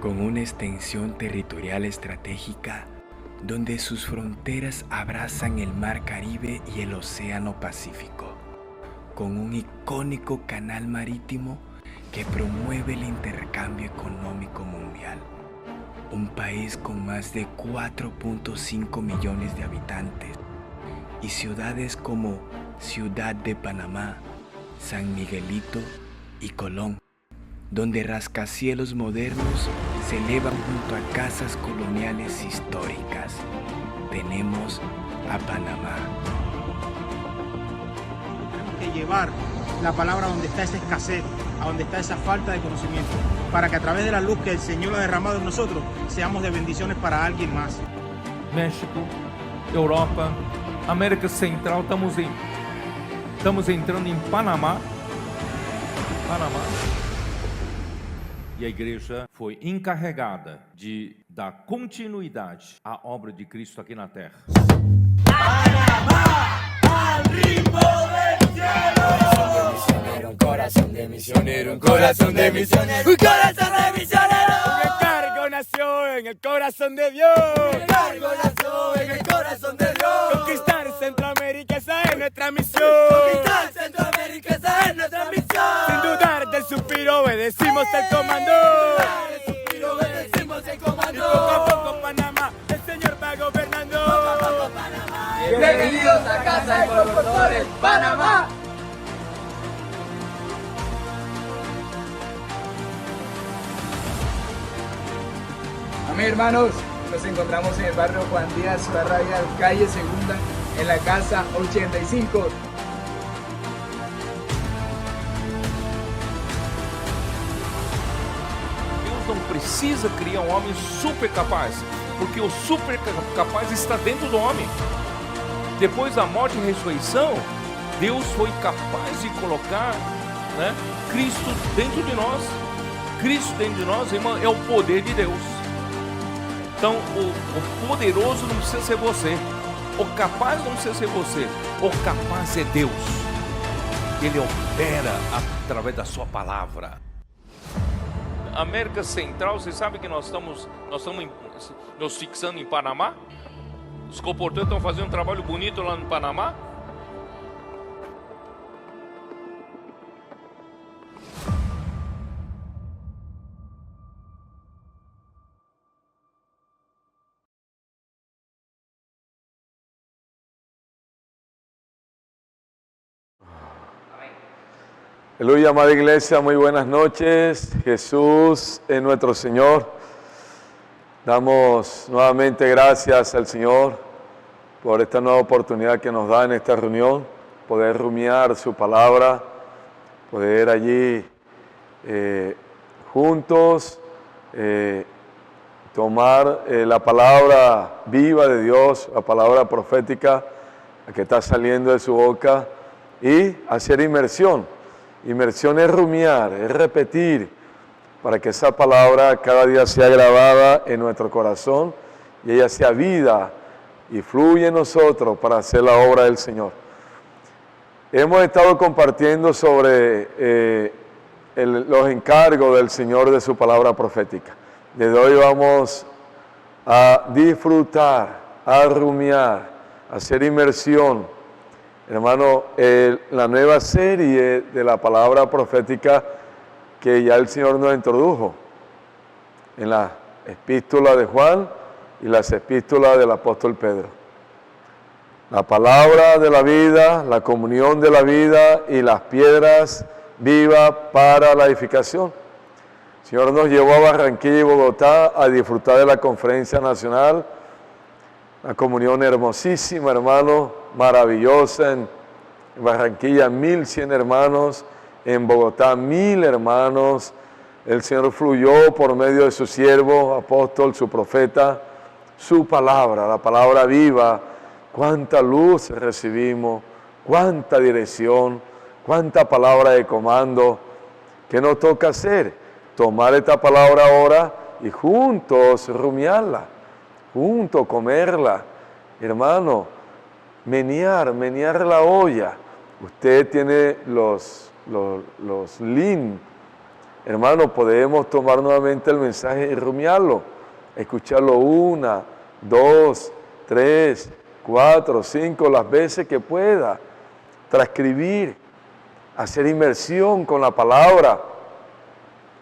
con una extensión territorial estratégica donde sus fronteras abrazan el Mar Caribe y el Océano Pacífico, con un icónico canal marítimo que promueve el intercambio económico mundial. Un país con más de 4.5 millones de habitantes y ciudades como Ciudad de Panamá, San Miguelito y Colón, donde rascacielos modernos se elevan junto a casas coloniales históricas. Tenemos a Panamá. Tenemos que llevar la palabra donde está esa escasez, a donde está esa falta de conocimiento, para que a través de la luz que el Señor ha derramado en nosotros, seamos de bendiciones para alguien más. México, Europa, América Central, estamos entrando em Panamá. E a igreja foi encarregada de dar continuidade à obra de Cristo aqui na terra. Panamá, al ritmo del cielo. Un corazón de misionero, un corazón de misionero, un corazón de misionero. Un encargo nació en el corazón de Dios. Un encargo nació en el corazón de Dios. Conquistar Centroamérica, esa es nuestra misión. Conquistar Centroamérica, esa es nuestra misión. Sin dudar del suspiro obedecimos el comando. Sin dudar del suspiro obedecimos el comando. Y poco a poco Panamá, el Señor va gobernando. Poco a poco Panamá. Bienvenidos a Casa de Constructores, Panamá. Amén, hermanos, nos encontramos en el barrio Juan Díaz, Barraya, calle Segunda, en la casa 85. Deus não precisa criar um homem super capaz, porque o super capaz está dentro do homem. Depois da morte e ressurreição, Deus foi capaz de colocar, Cristo dentro de nós. Cristo dentro de nós, irmão, é o poder de Deus. Então, o poderoso não precisa ser você. O capaz não precisa ser você. O capaz é Deus. Ele opera através da sua palavra. América Central, você sabe que nós estamos nos fixando em Panamá? Os comportadores estão fazendo um trabalho bonito lá no Panamá. Aleluya, amada iglesia, muy buenas noches. Jesús es nuestro Señor. Damos nuevamente gracias al Señor por esta nueva oportunidad que nos da en esta reunión, poder rumiar su palabra, poder allí juntos tomar la palabra viva de Dios, la palabra profética que está saliendo de su boca y hacer inmersión. Inmersión es rumiar, es repetir, para que esa palabra cada día sea grabada en nuestro corazón y ella sea vida y fluye en nosotros para hacer la obra del Señor. Hemos estado compartiendo sobre los encargos del Señor de su palabra profética. Desde hoy vamos a disfrutar, a rumiar, a hacer inmersión. Hermano, la nueva serie de la palabra profética que ya el Señor nos introdujo en la epístola de Juan y las epístolas del apóstol Pedro. La palabra de la vida, la comunión de la vida y las piedras vivas para la edificación. El Señor nos llevó a Barranquilla y Bogotá a disfrutar de la conferencia nacional. Una comunión hermosísima, hermano, maravillosa. En Barranquilla, 1100 hermanos. En Bogotá, 1000 hermanos. El Señor fluyó por medio de su siervo, apóstol, su profeta, su palabra, la palabra viva. Cuánta luz recibimos, cuánta dirección, cuánta palabra de comando. ¿Qué nos toca hacer? Tomar esta palabra ahora y juntos rumiarla. Junto, comerla, hermano, menear la olla. Usted tiene los lean, hermano, podemos tomar nuevamente el mensaje y rumiarlo, escucharlo 1, 2, 3, 4, 5, las veces que pueda, transcribir, hacer inmersión con la palabra.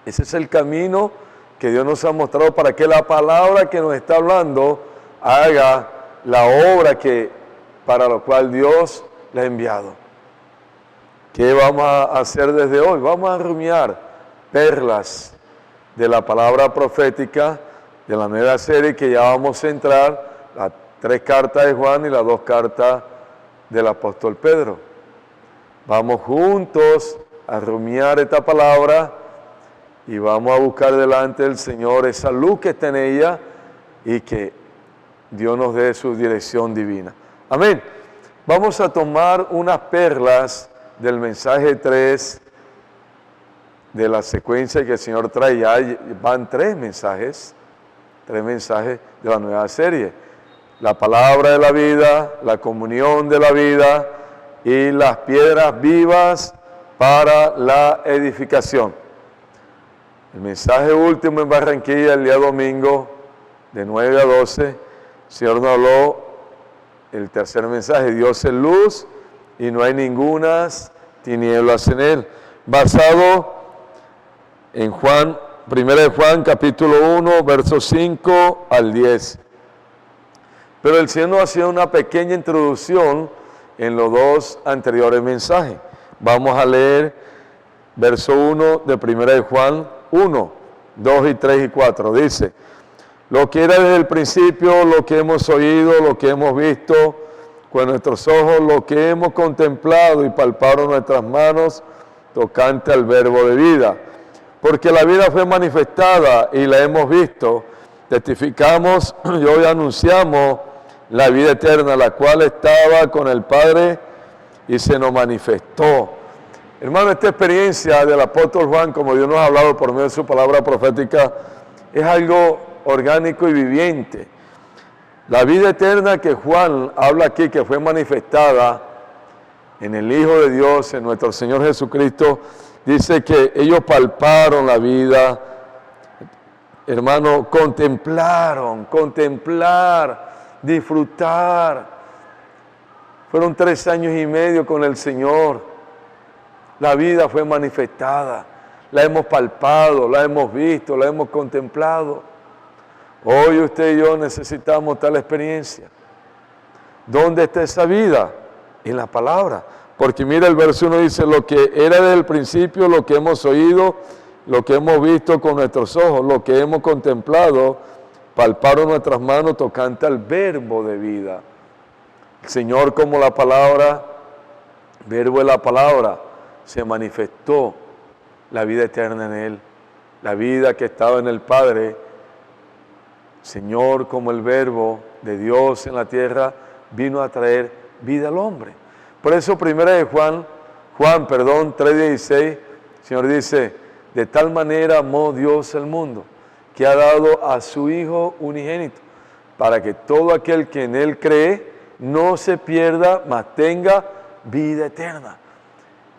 Ese es el camino que Dios nos ha mostrado para que la palabra que nos está hablando haga la obra para la cual Dios la ha enviado. ¿Qué vamos a hacer desde hoy? Vamos a rumiar perlas de la palabra profética de la nueva serie que ya vamos a entrar, las 3 cartas de Juan y las 2 cartas del apóstol Pedro. Vamos juntos a rumiar esta palabra y vamos a buscar delante del Señor esa luz que está en ella y que Dios nos dé su dirección divina. Amén. Vamos a tomar unas perlas del mensaje 3 de la secuencia que el Señor trae. Ya van 3 mensajes de la nueva serie. La palabra de la vida, la comunión de la vida y las piedras vivas para la edificación. El mensaje último en Barranquilla el día domingo de 9 a 12, el Señor nos habló el tercer mensaje, Dios es luz y no hay ningunas tinieblas en él, basado en Juan, 1 de Juan capítulo 1, versos 5 al 10. Pero el Señor nos ha sido una pequeña introducción en los 2 anteriores mensajes. Vamos a leer verso 1 de 1 de Juan 1, 2 y 3 y 4. Dice, lo que era desde el principio, lo que hemos oído, lo que hemos visto con nuestros ojos, lo que hemos contemplado y palpado nuestras manos, tocante al verbo de vida. Porque la vida fue manifestada y la hemos visto, testificamos y hoy anunciamos la vida eterna, la cual estaba con el Padre y se nos manifestó. Hermano, esta experiencia del apóstol Juan, como Dios nos ha hablado por medio de su palabra profética, es algo orgánico y viviente. La vida eterna que Juan habla aquí, que fue manifestada en el Hijo de Dios, en nuestro Señor Jesucristo, dice que ellos palparon la vida, hermano, contemplar, disfrutar. Fueron 3 años y medio con el Señor. La vida fue manifestada, la hemos palpado, la hemos visto, la hemos contemplado. Hoy usted y yo necesitamos tal experiencia. ¿Dónde está esa vida? En la palabra. Porque mira el verso 1 dice, lo que era desde el principio, lo que hemos oído, lo que hemos visto con nuestros ojos, lo que hemos contemplado, palparon nuestras manos tocante al verbo de vida. El Señor como la palabra, verbo de la palabra, se manifestó la vida eterna en Él, la vida que estaba en el Padre. Señor como el verbo de Dios en la tierra vino a traer vida al hombre. Por eso 1 de Juan 3:16, el Señor dice, de tal manera amó Dios el mundo, que ha dado a su Hijo unigénito, para que todo aquel que en Él cree no se pierda, mas tenga vida eterna.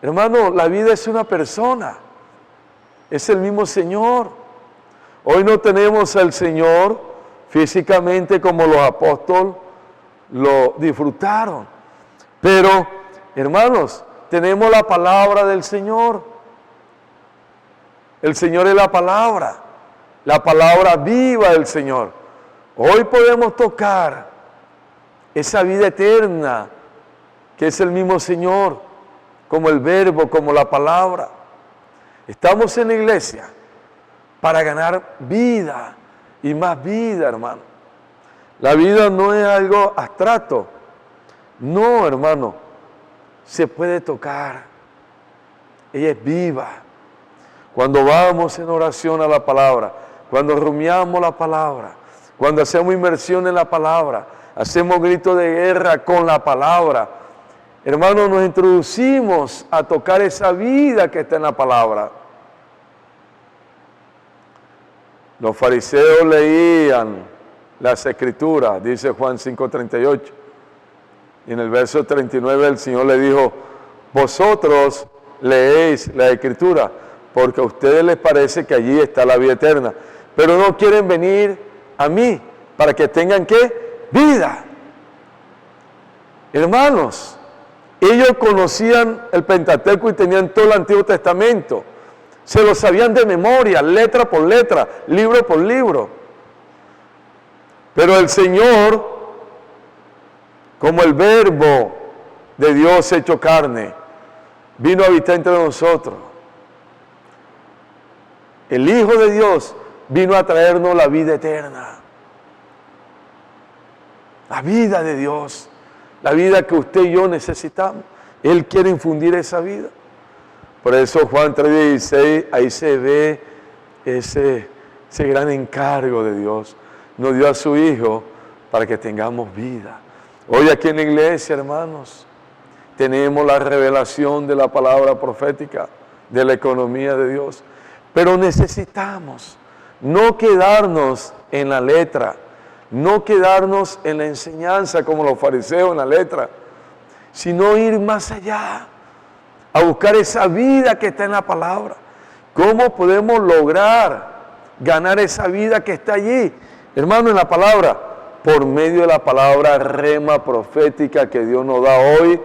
Hermano, la vida es una persona, es el mismo Señor. Hoy no tenemos al Señor físicamente como los apóstoles lo disfrutaron, pero hermanos, tenemos la palabra del Señor. El Señor es la palabra viva del Señor. Hoy podemos tocar esa vida eterna que es el mismo Señor, como el verbo, como la palabra. Estamos en la iglesia para ganar vida y más vida, hermano. La vida no es algo abstracto. No, hermano, se puede tocar. Ella es viva. Cuando vamos en oración a la palabra, cuando rumiamos la palabra, cuando hacemos inmersión en la palabra, hacemos grito de guerra con la palabra, hermanos, nos introducimos a tocar esa vida que está en la palabra. Los fariseos leían las escrituras, dice Juan 5:38. Y en el verso 39 el Señor le dijo, vosotros leéis la escritura porque a ustedes les parece que allí está la vida eterna, pero no quieren venir a mí para que tengan ¿qué? Vida. Hermanos, ellos conocían el Pentateuco y tenían todo el Antiguo Testamento. Se lo sabían de memoria, letra por letra, libro por libro. Pero el Señor, como el Verbo de Dios hecho carne, vino a habitar entre nosotros. El Hijo de Dios vino a traernos la vida eterna. La vida de Dios. La vida que usted y yo necesitamos. Él quiere infundir esa vida. Por eso Juan 3:16, ahí se ve ese gran encargo de Dios. Nos dio a su Hijo para que tengamos vida. Hoy aquí en la iglesia, hermanos, tenemos la revelación de la palabra profética, de la economía de Dios. Pero necesitamos no quedarnos en la letra, no quedarnos en la enseñanza como los fariseos en la letra, sino ir más allá, a buscar esa vida que está en la palabra. ¿Cómo podemos lograr ganar esa vida que está allí? Hermano, en la palabra, por medio de la palabra rema profética que Dios nos da hoy,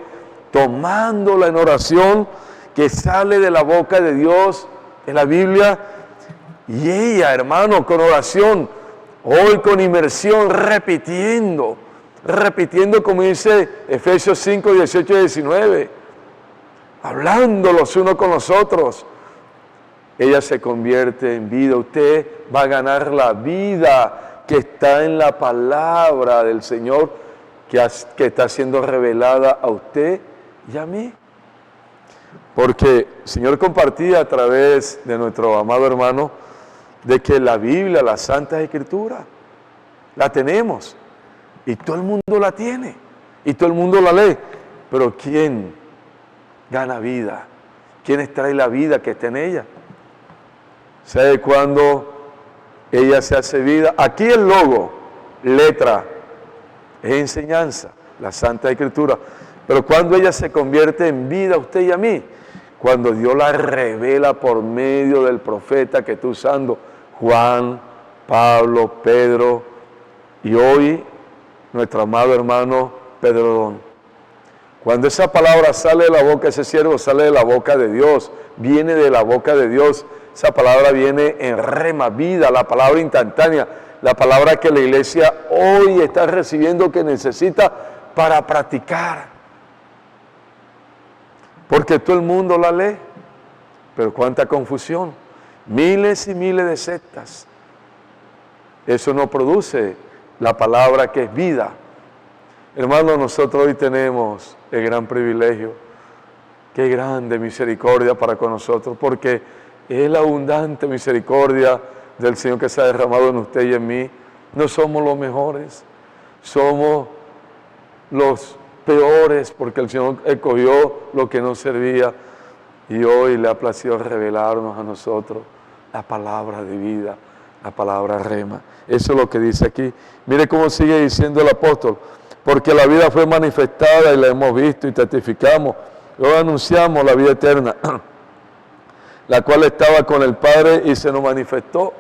tomándola en oración, que sale de la boca de Dios en la Biblia, y ella, hermano, con oración, hoy con inmersión, repitiendo como dice Efesios 5, 18 y 19, hablando los unos con los otros, ella se convierte en vida. Usted va a ganar la vida que está en la palabra del Señor, que está siendo revelada a usted y a mí. Porque el Señor compartía a través de nuestro amado hermano de que la Biblia, la Santa Escritura, la tenemos y todo el mundo la tiene y todo el mundo la lee. Pero ¿quién gana vida? ¿Quién extrae la vida que está en ella? ¿Sabe cuándo ella se hace vida? Aquí el logo, letra, es enseñanza, la Santa Escritura. Pero cuando ella se convierte en vida a usted y a mí, cuando Dios la revela por medio del profeta que está usando, Juan, Pablo, Pedro, y hoy nuestro amado hermano Pedrodón. Cuando esa palabra sale de la boca de ese siervo, sale de la boca de Dios, viene de la boca de Dios. Esa palabra viene en rema, vida, la palabra instantánea, la palabra que la iglesia hoy está recibiendo, que necesita para practicar. Porque todo el mundo la lee, pero cuánta confusión, miles y miles de sectas. Eso no produce la palabra que es vida. Hermanos, nosotros hoy tenemos el gran privilegio, qué grande misericordia para con nosotros, porque es la abundante misericordia del Señor que se ha derramado en usted y en mí. No somos los mejores, somos los peores, porque el Señor escogió lo que no servía y hoy le ha placido revelarnos a nosotros la palabra de vida, la palabra rema. Eso es lo que dice aquí. Mire cómo sigue diciendo el apóstol: porque la vida fue manifestada y la hemos visto y testificamos, luego anunciamos la vida eterna, la cual estaba con el Padre y se nos manifestó.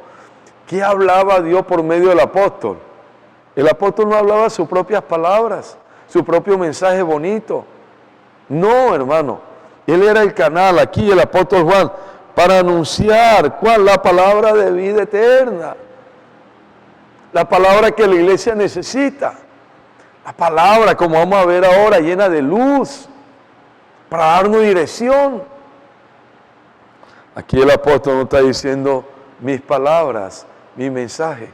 ¿Qué hablaba Dios por medio del apóstol? El apóstol no hablaba sus propias palabras, su propio mensaje bonito. No, hermano. Él era el canal, aquí el apóstol Juan, para anunciar ¿cuál? La palabra de vida eterna. La palabra que la iglesia necesita. La palabra, como vamos a ver ahora, llena de luz, para darnos dirección. Aquí el apóstol no está diciendo mis palabras, mi mensaje.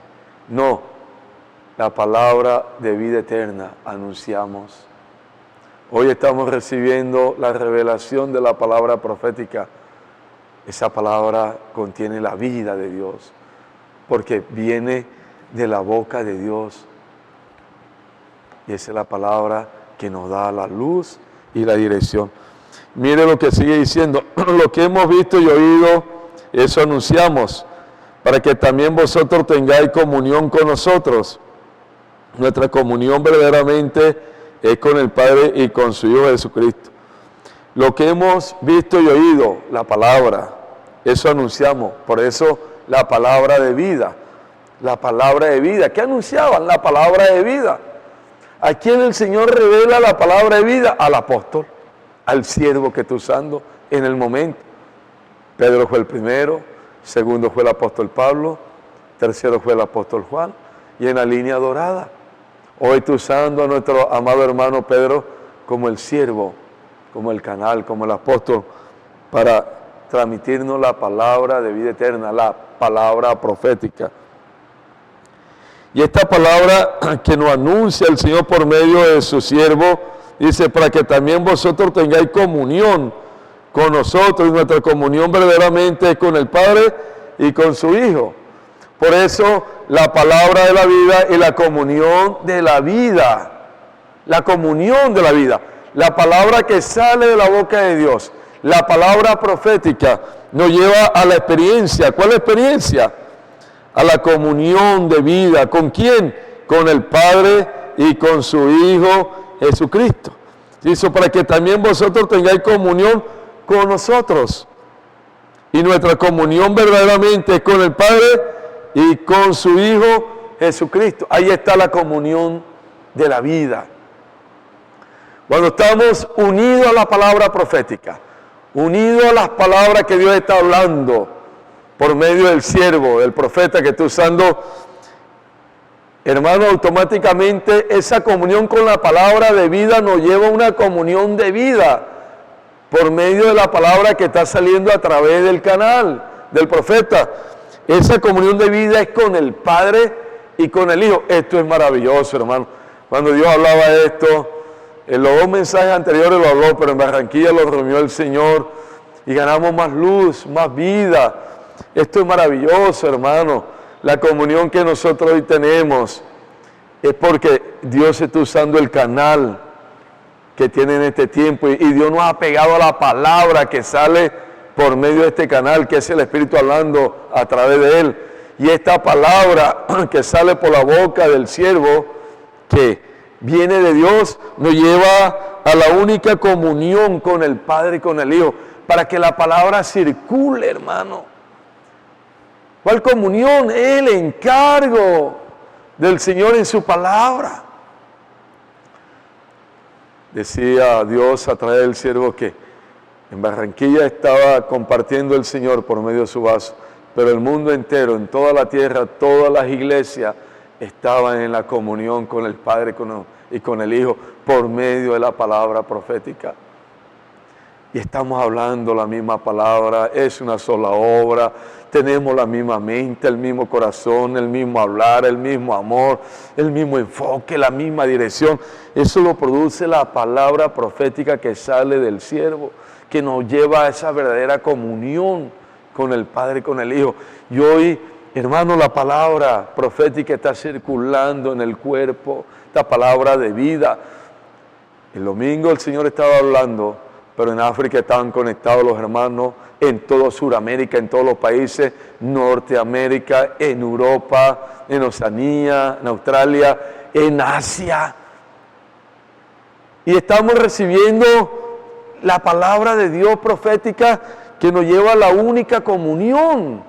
No, la palabra de vida eterna anunciamos. Hoy estamos recibiendo la revelación de la palabra profética. Esa palabra contiene la vida de Dios, porque viene de la boca de Dios. Y esa es la palabra que nos da la luz y la dirección. Mire lo que sigue diciendo: lo que hemos visto y oído, eso anunciamos, para que también vosotros tengáis comunión con nosotros. Nuestra comunión verdaderamente es con el Padre y con su Hijo Jesucristo. Lo que hemos visto y oído, la palabra, Eso anunciamos. Por eso la palabra de vida. La palabra de vida. ¿Qué anunciaban? La palabra de vida. ¿A quién el Señor revela la palabra de vida? Al apóstol, al siervo que está usando en el momento. Pedro fue el primero, segundo fue el apóstol Pablo, tercero fue el apóstol Juan, y en la línea dorada. Hoy está usando a nuestro amado hermano Pedro como el siervo, como el canal, como el apóstol, para transmitirnos la palabra de vida eterna, la palabra profética. Y esta palabra que nos anuncia el Señor por medio de su siervo, dice, para que también vosotros tengáis comunión con nosotros, y nuestra comunión verdaderamente es con el Padre y con su Hijo. Por eso la palabra de la vida y la comunión de la vida, la comunión de la vida, la palabra que sale de la boca de Dios, la palabra profética nos lleva a la experiencia. ¿Cuál experiencia? A la comunión de vida. ¿Con quién? Con el Padre y con su Hijo Jesucristo. Dice, para que también vosotros tengáis comunión con nosotros. Y nuestra comunión verdaderamente es con el Padre y con su Hijo Jesucristo. Ahí está la comunión de la vida. Cuando estamos unidos a la palabra profética, unidos a las palabras que Dios está hablando por medio del siervo, del profeta que está usando, hermano, automáticamente esa comunión con la palabra de vida nos lleva a una comunión de vida por medio de la palabra que está saliendo a través del canal del profeta. Esa comunión de vida es con el Padre y con el Hijo. Esto es maravilloso, hermano. Cuando Dios hablaba de esto, en los dos mensajes anteriores lo habló, pero en Barranquilla lo reunió el Señor y ganamos más luz, más vida. Esto es maravilloso, hermano. La comunión que nosotros hoy tenemos es porque Dios está usando el canal que tiene en este tiempo y Dios nos ha pegado a la palabra que sale por medio de este canal, que es el Espíritu hablando a través de él. Y esta palabra que sale por la boca del siervo, que viene de Dios, nos lleva a la única comunión con el Padre y con el Hijo, para que la palabra circule, hermano. ¿Cuál comunión? El encargo del Señor en su palabra. Decía Dios a través del siervo que en Barranquilla estaba compartiendo el Señor por medio de su vaso, pero el mundo entero, en toda la tierra, todas las iglesias estaban en la comunión con el Padre y con el Hijo por medio de la palabra profética. Y estamos hablando la misma palabra, es una sola obra, tenemos la misma mente, el mismo corazón, el mismo hablar, el mismo amor, el mismo enfoque, la misma dirección. Eso lo produce la palabra profética que sale del siervo, que nos lleva a esa verdadera comunión con el Padre y con el Hijo. Y hoy, hermano, la palabra profética está circulando en el cuerpo, esta palabra de vida. El domingo el Señor estaba hablando, pero en África estaban conectados los hermanos, en toda Sudamérica, en todos los países, Norteamérica, en Europa, en Oceanía, en Australia, en Asia. Y estamos recibiendo la palabra de Dios profética que nos lleva a la única comunión,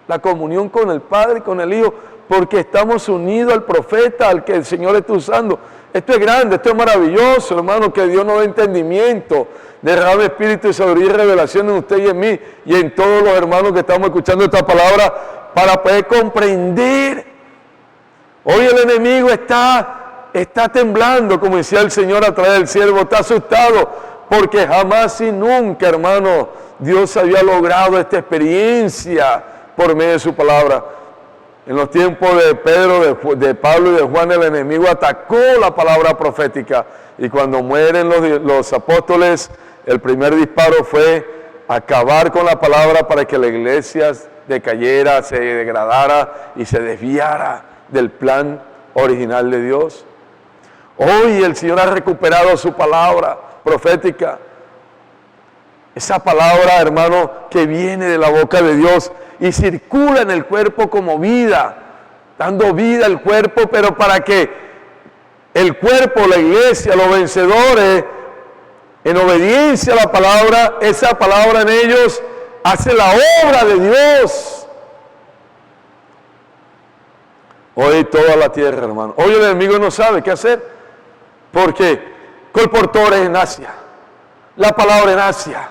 la comunión con el Padre y con el Hijo, porque estamos unidos al profeta, al que el Señor está usando. Esto es grande, esto es maravilloso, hermano, que Dios nos dé entendimiento, derrame espíritu de sabiduría y revelación en usted y en mí, y en todos los hermanos que estamos escuchando esta palabra, para poder comprender. Hoy el enemigo está temblando, como decía el Señor a través del siervo, está asustado, porque jamás y nunca, hermano, Dios había logrado esta experiencia por medio de su palabra. En los tiempos de Pedro, de Pablo y de Juan, el enemigo atacó la palabra profética. Y cuando mueren los apóstoles, el primer disparo fue acabar con la palabra para que la iglesia decayera, se degradara y se desviara del plan original de Dios. Hoy el Señor ha recuperado su palabra profética. Esa palabra, hermano, que viene de la boca de Dios y circula en el cuerpo como vida, dando vida al cuerpo, pero para que el cuerpo, la iglesia, los vencedores, en obediencia a la palabra, esa palabra en ellos hace la obra de Dios. Hoy toda la tierra, hermano. Hoy el enemigo no sabe qué hacer, porque colportores en Asia, la palabra en Asia,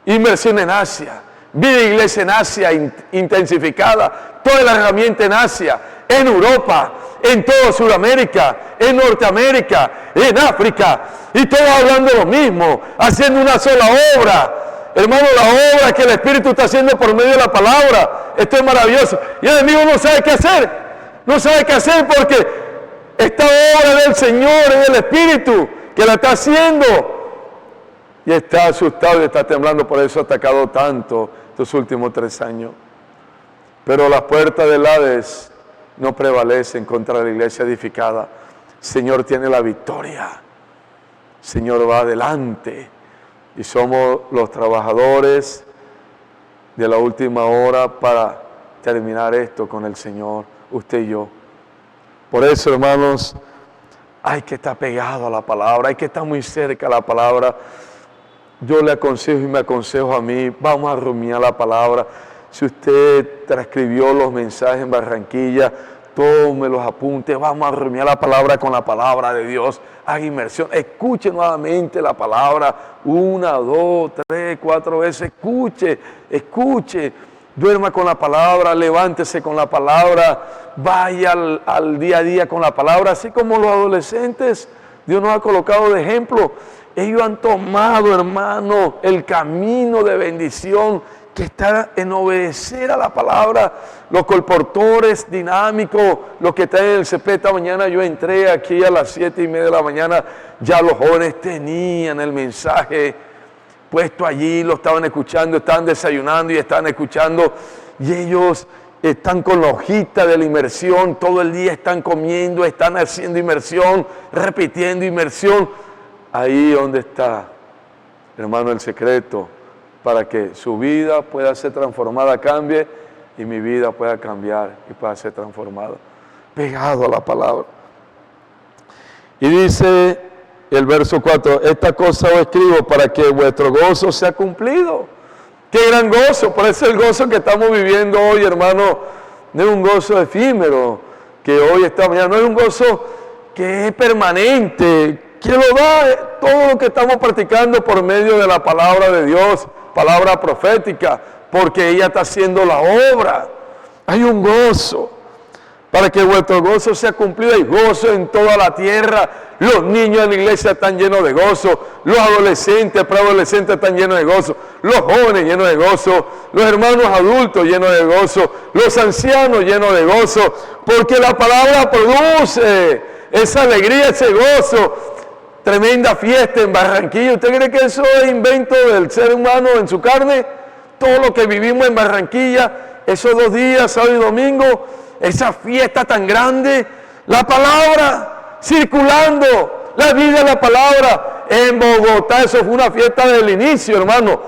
inmersión en Asia, vida de iglesia en Asia intensificada, toda la herramienta en Asia, en Europa, en toda Sudamérica, en Norteamérica, en África, y todos hablando lo mismo, haciendo una sola obra. Hermano, la obra que el Espíritu está haciendo por medio de la palabra, esto es maravilloso. Y el enemigo no sabe qué hacer, no sabe qué hacer, porque esta obra del Señor es el Espíritu que la está haciendo. Y está asustado y está temblando, por eso ha atacado tanto estos últimos 3 años. Pero las puertas del Hades no prevalecen contra la iglesia edificada. El Señor tiene la victoria. El Señor va adelante. Y somos los trabajadores de la última hora para terminar esto con el Señor, usted y yo. Por eso, hermanos, hay que estar pegado a la palabra, hay que estar muy cerca a la palabra. Yo le aconsejo y me aconsejo a mí, vamos a rumiar la palabra. Si usted transcribió los mensajes en Barranquilla, tome los apuntes, vamos a rumiar la palabra con la palabra de Dios. Haga inmersión, escuche nuevamente la palabra 1, 2, 3, 4 veces, escuche, duerma con la palabra, levántese con la palabra, vaya al día a día con la palabra, así como los adolescentes, Dios nos ha colocado de ejemplo. Ellos han tomado, hermano, el camino de bendición que está en obedecer a la palabra. Los colportores dinámicos, los que están en el CP, esta mañana yo entré aquí a las 7:30 de la mañana, ya los jóvenes tenían el mensaje puesto allí, lo estaban escuchando, estaban desayunando y estaban escuchando, y ellos están con la hojita de la inmersión, todo el día están comiendo, están haciendo inmersión, repitiendo inmersión. Ahí donde está, hermano, el secreto para que su vida pueda ser transformada, cambie, y mi vida pueda cambiar y pueda ser transformada. Pegado a la palabra. Y dice el verso 4, esta cosa os escribo para que vuestro gozo sea cumplido. ¡Qué gran gozo! Por eso el gozo que estamos viviendo hoy, hermano, no es un gozo efímero que hoy está mañana, no es un gozo que es permanente, que lo da todo lo que estamos practicando por medio de la palabra de Dios, palabra profética, porque ella está haciendo la obra. Hay un gozo, para que vuestro gozo sea cumplido. Hay gozo en toda la tierra. Los niños en la iglesia están llenos de gozo, los adolescentes, preadolescentes están llenos de gozo, los jóvenes llenos de gozo, los hermanos adultos llenos de gozo, los ancianos llenos de gozo, porque la palabra produce esa alegría, ese gozo. Tremenda fiesta en Barranquilla. ¿Usted cree que eso es invento del ser humano en su carne? Todo lo que vivimos en Barranquilla, esos 2 días, sábado y domingo, esa fiesta tan grande, la palabra circulando, la vida de la palabra. En Bogotá, eso fue una fiesta del inicio, hermano.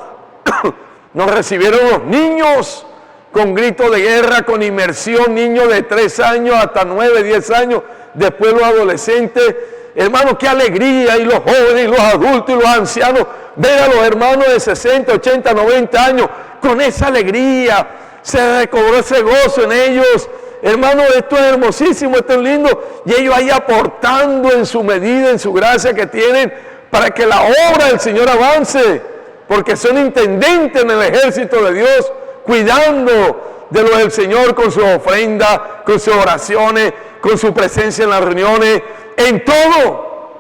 Nos recibieron los niños con grito de guerra, con inmersión, niños de 3 años hasta 9, 10 años, después los adolescentes. Hermano, qué alegría, y los jóvenes, y los adultos, y los ancianos, ver a los hermanos de 60, 80, 90 años, con esa alegría, se recobró ese gozo en ellos. Hermano, esto es hermosísimo, esto es lindo, y ellos ahí aportando en su medida, en su gracia que tienen, para que la obra del Señor avance, porque son intendentes en el ejército de Dios, cuidando de lo del Señor con su ofrenda, con sus oraciones, con su presencia en las reuniones, en todo.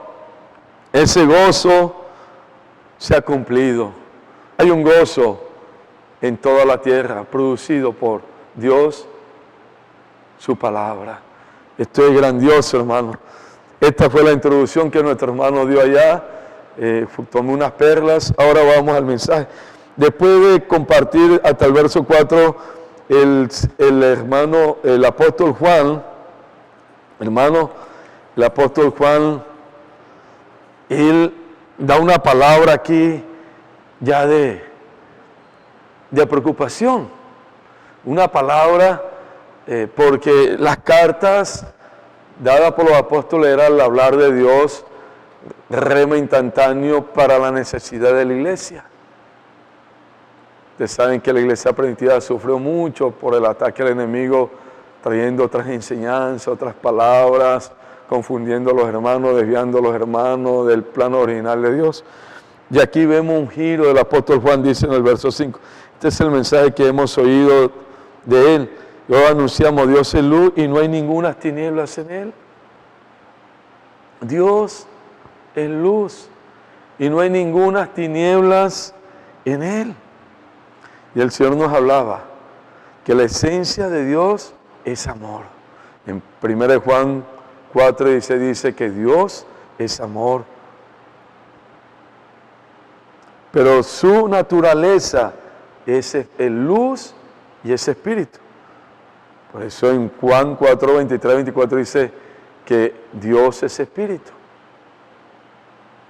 Ese gozo se ha cumplido. Hay un gozo en toda la tierra producido por Dios, su palabra. Esto es grandioso, hermano. Esta fue la introducción que nuestro hermano dio allá. Tomé unas perlas. Ahora vamos al mensaje. Después de compartir hasta el verso 4, el apóstol Juan, el apóstol Juan, él da una palabra aquí ya de preocupación. Una palabra, porque las cartas dadas por los apóstoles era el hablar de Dios, rema instantáneo para la necesidad de la iglesia. Ustedes saben que la iglesia primitiva sufrió mucho por el ataque del enemigo, trayendo otras enseñanzas, otras palabras, confundiendo a los hermanos, desviando a los hermanos del plano original de Dios. Y aquí vemos un giro del apóstol Juan, dice en el verso 5. Este es el mensaje que hemos oído de él. Y hoy anunciamos, Dios es luz y no hay ninguna tinieblas en él. Dios es luz y no hay ninguna tinieblas en él. Y el Señor nos hablaba que la esencia de Dios es amor. En 1 Juan 4:16 dice que Dios es amor. Pero su naturaleza es luz y es espíritu. Por eso en Juan 4:23-24 dice que Dios es espíritu.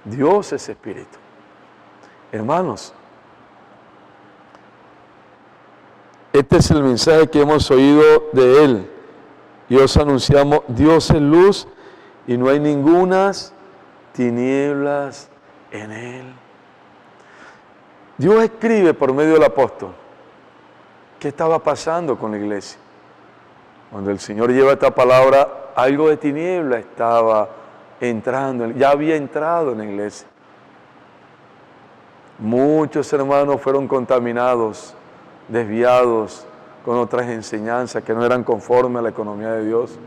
Dios es espíritu. Hermanos, este es el mensaje que hemos oído de Él. Y os anunciamos, Dios es luz y no hay ningunas tinieblas en Él. Dios escribe por medio del apóstol qué estaba pasando con la iglesia. Cuando el Señor lleva esta palabra, algo de tiniebla estaba entrando, ya había entrado en la iglesia. Muchos hermanos fueron contaminados, desviados con otras enseñanzas que no eran conformes a la economía de Dios.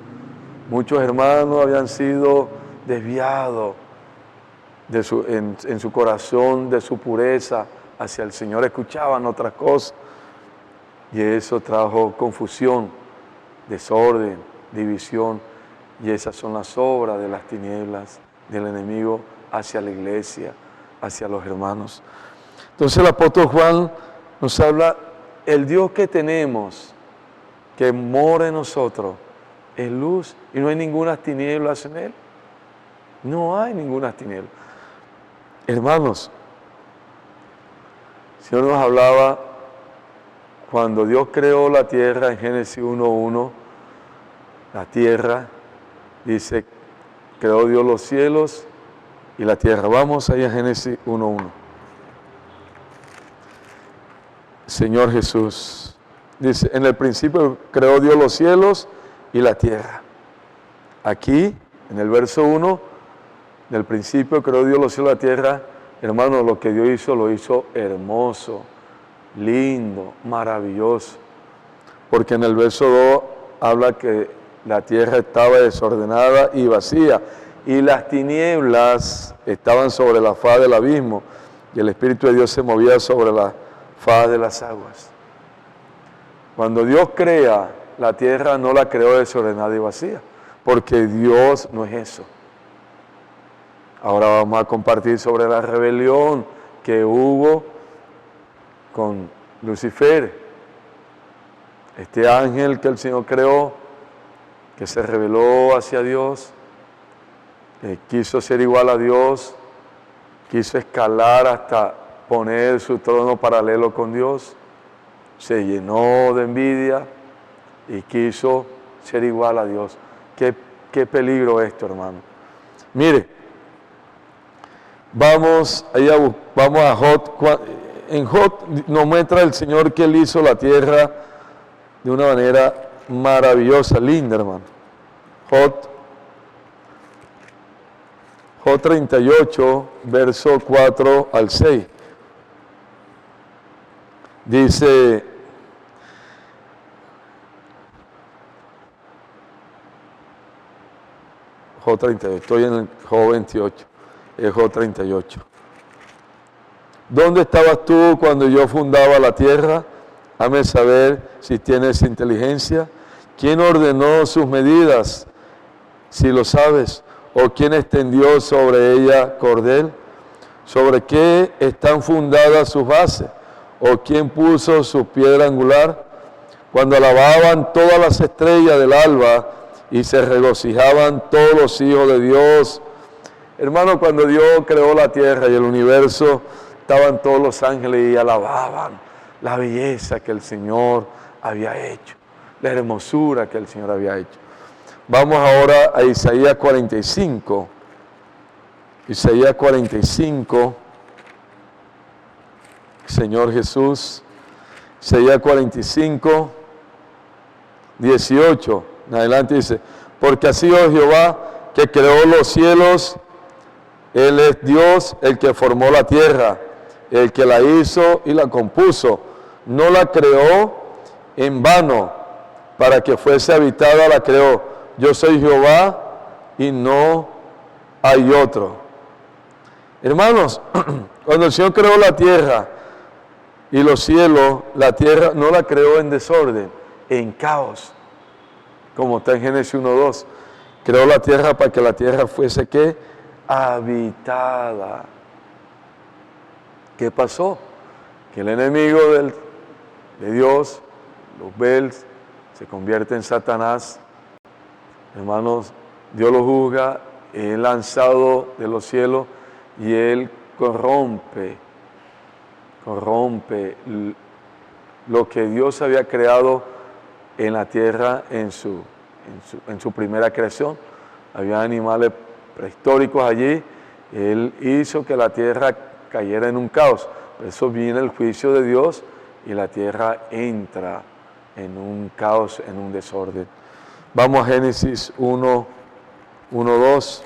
Muchos hermanos habían sido desviados en su corazón, de su pureza hacia el Señor, escuchaban otras cosas y eso trajo confusión, desorden, división, y esas son las obras de las tinieblas del enemigo hacia la iglesia, hacia los hermanos. Entonces el apóstol Juan nos habla, el Dios que tenemos, que mora en nosotros, es luz y no hay ninguna tinieblas en Él. No hay ninguna tiniebla. Hermanos, el Señor nos hablaba cuando Dios creó la tierra en Génesis 1:1, la tierra, dice, creó Dios los cielos y la tierra. Vamos ahí a Génesis 1:1. Señor Jesús, dice, en el principio creó Dios los cielos y la tierra. Aquí, en el verso 1, en el principio creó Dios los cielos y la tierra. Hermano, lo que Dios hizo, lo hizo hermoso, lindo, maravilloso. Porque en el verso 2 habla que la tierra estaba desordenada y vacía, y las tinieblas estaban sobre la faz del abismo, y el Espíritu de Dios se movía sobre la faz de las aguas. Cuando Dios crea, la tierra no la creó desordenada y vacía, porque Dios no es eso. Ahora vamos a compartir sobre la rebelión que hubo con Lucifer, este ángel que el Señor creó, que se rebeló hacia Dios, que quiso ser igual a Dios, quiso escalar hasta poner su trono paralelo con Dios, se llenó de envidia y quiso ser igual a Dios. Qué peligro esto, hermano. Mire, vamos a Jod. En Jod nos muestra el Señor que Él hizo la tierra de una manera maravillosa, linda, hermano. Jod 38, verso 4 al 6. Dice, Jod 38, estoy en el Jod 28, es Jod 38. ¿Dónde estabas tú cuando yo fundaba la tierra? Hazme saber si tienes inteligencia. ¿Quién ordenó sus medidas? Si lo sabes. ¿O quién extendió sobre ella cordel? ¿Sobre qué están fundadas sus bases? ¿O quién puso su piedra angular? Cuando alababan todas las estrellas del alba y se regocijaban todos los hijos de Dios. Hermano, cuando Dios creó la tierra y el universo, estaban todos los ángeles y alababan la belleza que el Señor había hecho, la hermosura que el Señor había hecho. Vamos ahora a Isaías 45. Isaías 45, Señor Jesús, Isaías 45, 18, en adelante dice, porque así oh Jehová, que creó los cielos, Él es Dios, el que formó la tierra, el que la hizo y la compuso. No la creó en vano, para que fuese habitada la creó. Yo soy Jehová y no hay otro. Hermanos, cuando el Señor creó la tierra y los cielos, la tierra no la creó en desorden, en caos, como está en Génesis 1:2. Creó la tierra para que la tierra fuese ¿qué? Habitada. ¿Qué pasó? Que el enemigo de Dios, Luzbel, se convierte en Satanás. Hermanos, Dios lo juzga, es lanzado de los cielos y él corrompe lo que Dios había creado en la tierra en su primera creación. Había animales prehistóricos allí. Él hizo que la tierra cayera en un caos. Por eso viene el juicio de Dios y la tierra entra en un caos, en un desorden. Vamos a Génesis 1:2.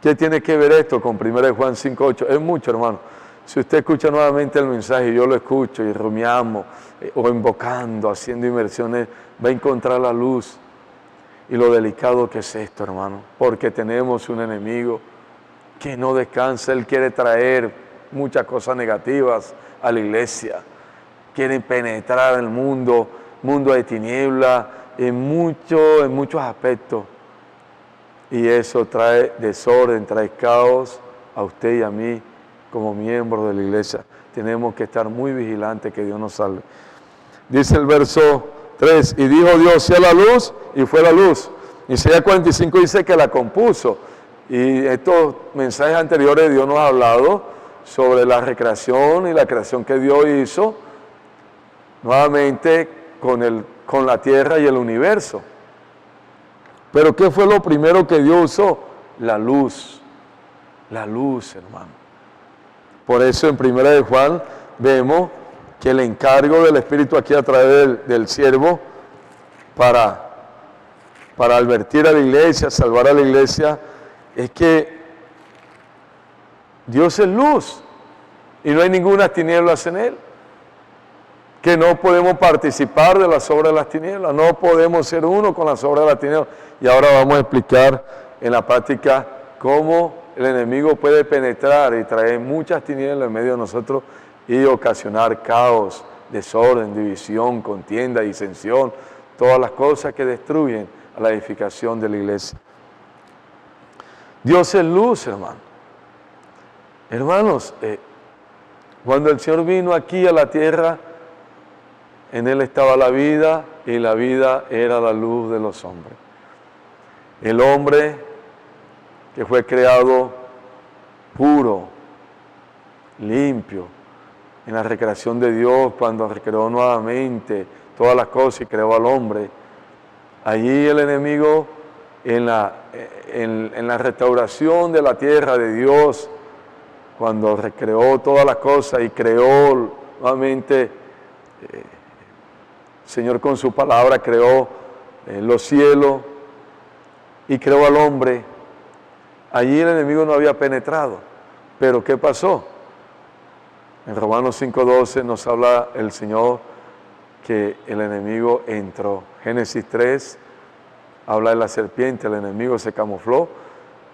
¿Qué tiene que ver esto con 1 Juan 5:8? Es mucho, hermano. Si usted escucha nuevamente el mensaje, yo lo escucho y rumiamos, o invocando, haciendo inmersiones, va a encontrar la luz y lo delicado que es esto, hermano. Porque tenemos un enemigo que no descansa. Él quiere traer muchas cosas negativas a la iglesia. Quiere penetrar el mundo de tinieblas, en muchos aspectos. Y eso trae desorden, trae caos a usted y a mí como miembros de la iglesia. Tenemos que estar muy vigilantes que Dios nos salve. Dice el verso 3, y dijo Dios, sea la luz, y fue la luz. Isaías 45 dice que la compuso. Y estos mensajes anteriores Dios nos ha hablado sobre la recreación y la creación que Dios hizo, nuevamente con la tierra y el universo. Pero ¿qué fue lo primero que Dios usó? La luz. La luz, hermano. Por eso en 1 Juan vemos que el encargo del Espíritu aquí a través del siervo para advertir a la iglesia, salvar a la iglesia, es que Dios es luz y no hay ninguna tinieblas en Él. Que no podemos participar de las obras de las tinieblas, no podemos ser uno con las obras de las tinieblas. Y ahora vamos a explicar en la práctica cómo el enemigo puede penetrar y traer muchas tinieblas en medio de nosotros y ocasionar caos, desorden, división, contienda, disensión, todas las cosas que destruyen a la edificación de la iglesia. Dios es luz, hermano. Hermanos, cuando el Señor vino aquí a la tierra, en Él estaba la vida y la vida era la luz de los hombres. El hombre que fue creado puro, limpio, en la recreación de Dios, cuando recreó nuevamente todas las cosas y creó al hombre. Allí el enemigo, en la restauración de la tierra de Dios, cuando recreó todas las cosas y creó nuevamente, el Señor con su palabra creó los cielos y creó al hombre. Allí el enemigo no había penetrado. Pero ¿qué pasó? En Romanos 5:12 nos habla el Señor que el enemigo entró. Génesis 3 habla de la serpiente, el enemigo se camufló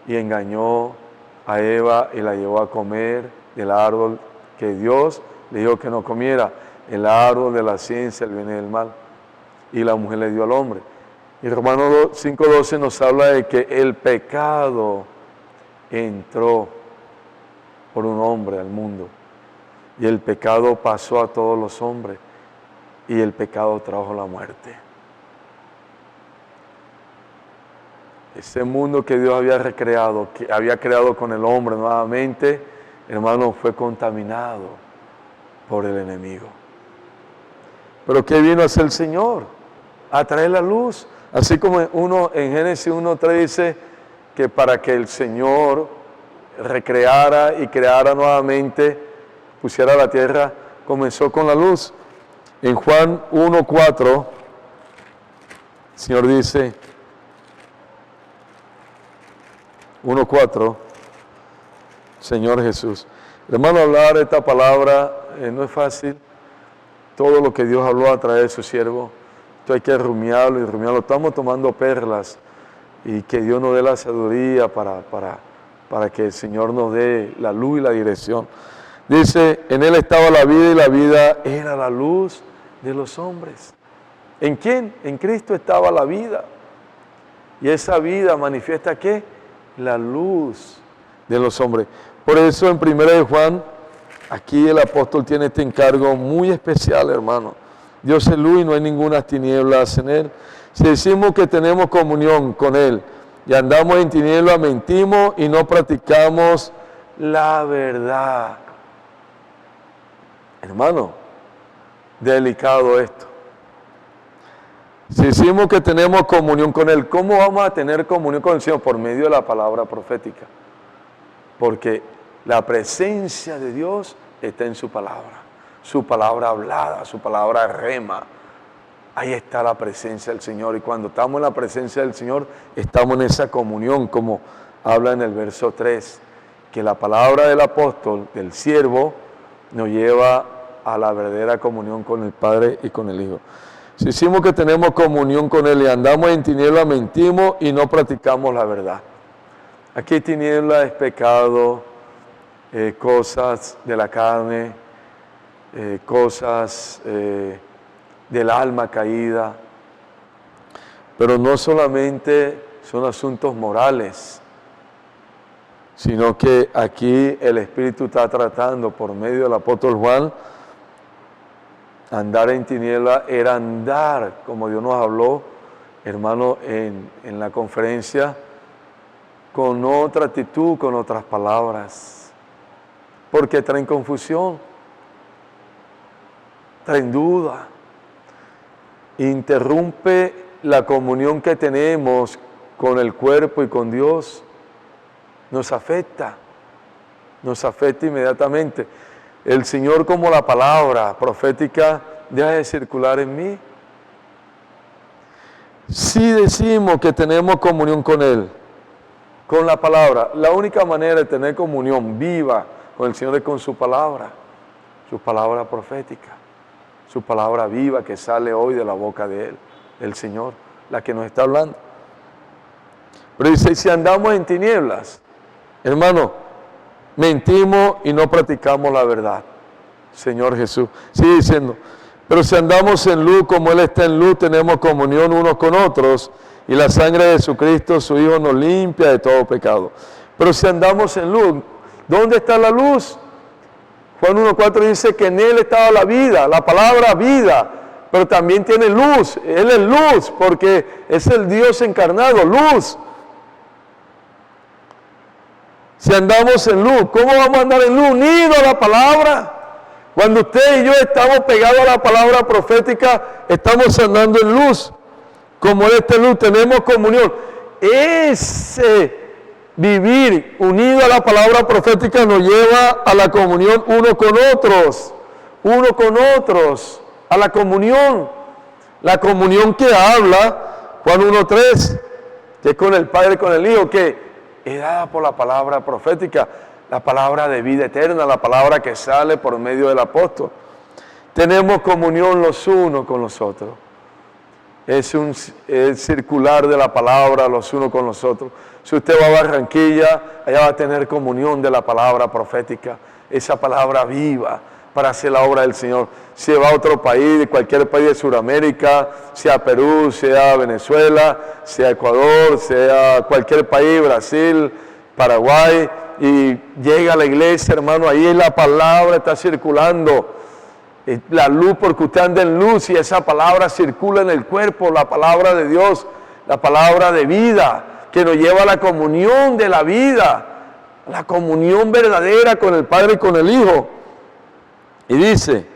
y engañó a Eva y la llevó a comer del árbol que Dios le dijo que no comiera, el árbol de la ciencia, el bien y el mal. Y la mujer le dio al hombre. Y Romanos 5:12 nos habla de que el pecado entró por un hombre al mundo. Y el pecado pasó a todos los hombres. Y el pecado trajo la muerte. Ese mundo que Dios había recreado, que había creado con el hombre nuevamente, hermano, fue contaminado por el enemigo. Pero ¿qué vino a hacer el Señor? A traer la luz. Así como en Génesis 1:3 dice que para que el Señor recreara y creara nuevamente, pusiera la tierra comenzó con la luz. En Juan 1:4, el Señor dice, 1:4, Señor Jesús. Hermano, hablar esta palabra no es fácil. Todo lo que Dios habló a través de su siervo, esto hay que rumiarlo y rumiarlo. Estamos tomando perlas y que Dios nos dé la sabiduría para que el Señor nos dé la luz y la dirección. Dice, en Él estaba la vida y la vida era la luz de los hombres. ¿En quién? En Cristo estaba la vida. Y esa vida manifiesta ¿qué? La luz de los hombres. Por eso en 1 de Juan, aquí el apóstol tiene este encargo muy especial, hermano. Dios es luz y no hay ninguna tinieblas en Él. Si decimos que tenemos comunión con Él y andamos en tinieblas, mentimos y no practicamos la verdad. Hermano, delicado esto. Si decimos que tenemos comunión con Él, ¿cómo vamos a tener comunión con el Señor? Por medio de la palabra profética. Porque la presencia de Dios está en su palabra hablada, su palabra rema. Ahí está la presencia del Señor. Y cuando estamos en la presencia del Señor, estamos en esa comunión, como habla en el verso 3, que la palabra del apóstol, del siervo, nos lleva a la verdadera comunión con el Padre y con el Hijo. Si decimos que tenemos comunión con Él y andamos en tinieblas, mentimos y no practicamos la verdad. Aquí tiniebla es pecado, cosas de la carne, cosas del alma caída. Pero no solamente son asuntos morales, sino que aquí el Espíritu está tratando por medio del apóstol Juan. Andar en tiniebla era andar, como Dios nos habló, hermano, en la conferencia, con otra actitud, con otras palabras, porque traen confusión, traen duda, interrumpe la comunión que tenemos con el cuerpo y con Dios, nos afecta inmediatamente. El Señor, como la palabra profética, deja de circular en mí. Si decimos que tenemos comunión con Él, con la palabra, la única manera de tener comunión viva con el Señor es con su palabra profética, su palabra viva que sale hoy de la boca de Él, el Señor, la que nos está hablando. Pero dice, si andamos en tinieblas, hermano, mentimos y no practicamos la verdad. Señor Jesús. Sigue diciendo, pero si andamos en luz como Él está en luz, tenemos comunión unos con otros y la sangre de Jesucristo, su Hijo, nos limpia de todo pecado. Pero si andamos en luz, ¿dónde está la luz? Juan 1:4 dice que en Él estaba la vida, la palabra vida, pero también tiene luz. Él es luz porque es el Dios encarnado, luz. Si andamos en luz, ¿cómo vamos a andar en luz? Unidos a la palabra. Cuando usted y yo estamos pegados a la palabra profética, estamos andando en luz. Como Él está en luz, tenemos comunión. Ese vivir unido a la palabra profética nos lleva a la comunión uno con otros, a la comunión que habla, Juan 1:3, que es con el Padre y con el Hijo, que es dada por la palabra profética, la palabra de vida eterna, la palabra que sale por medio del apóstol. Tenemos comunión los unos con los otros. Es circular de la palabra los unos con los otros. Si usted va a Barranquilla, allá va a tener comunión de la palabra profética, esa palabra viva para hacer la obra del Señor. Si va a otro país, de cualquier país de Sudamérica, sea Perú, sea Venezuela, sea Ecuador, sea cualquier país, Brasil, Paraguay, y llega a la iglesia, hermano, ahí la palabra está circulando. La luz, porque usted anda en luz y esa palabra circula en el cuerpo, la palabra de Dios, la palabra de vida, que nos lleva a la comunión de la vida, la comunión verdadera con el Padre y con el Hijo. Y dice,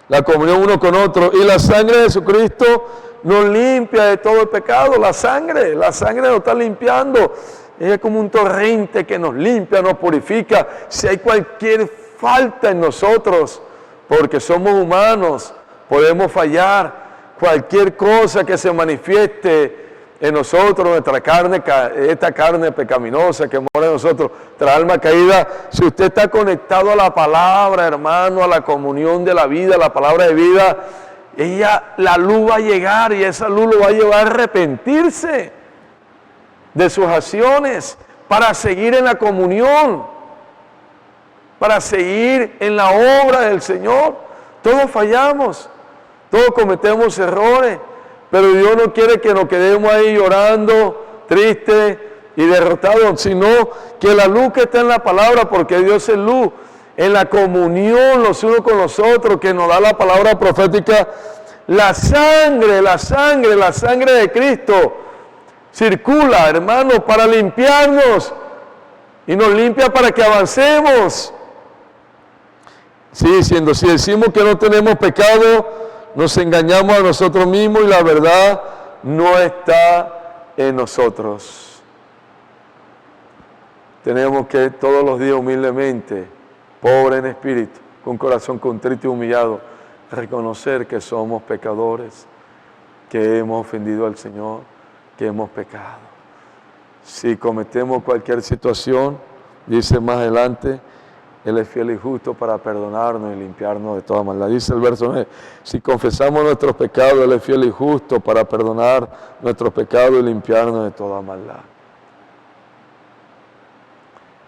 la comunión uno con otro, y la sangre de Jesucristo nos limpia de todo el pecado. La sangre nos está limpiando. Es como un torrente que nos limpia, nos purifica. Si hay cualquier falta en nosotros, porque somos humanos, podemos fallar. Cualquier cosa que se manifieste en nosotros, nuestra carne, esta carne pecaminosa que mora en nosotros, nuestra alma caída, si usted está conectado a la palabra, hermano, a la comunión de la vida, a la palabra de vida, la luz va a llegar y esa luz lo va a llevar a arrepentirse de sus acciones para seguir en la comunión, para seguir en la obra del Señor. Todos fallamos, todos cometemos errores, pero Dios no quiere que nos quedemos ahí llorando, tristes y derrotados, sino que la luz que está en la palabra, porque Dios es luz, en la comunión los unos con los otros, que nos da la palabra profética, la sangre de Cristo circula, hermanos, para limpiarnos, y nos limpia para que avancemos. Sí, si decimos que no tenemos pecado, nos engañamos a nosotros mismos y la verdad no está en nosotros. Tenemos que todos los días humildemente, pobre en espíritu, con corazón contrito y humillado, reconocer que somos pecadores, que hemos ofendido al Señor, que hemos pecado. Si cometemos cualquier situación, dice más adelante, Él es fiel y justo para perdonarnos y limpiarnos de toda maldad. Dice el verso 9, si confesamos nuestros pecados, Él es fiel y justo para perdonar nuestros pecados y limpiarnos de toda maldad.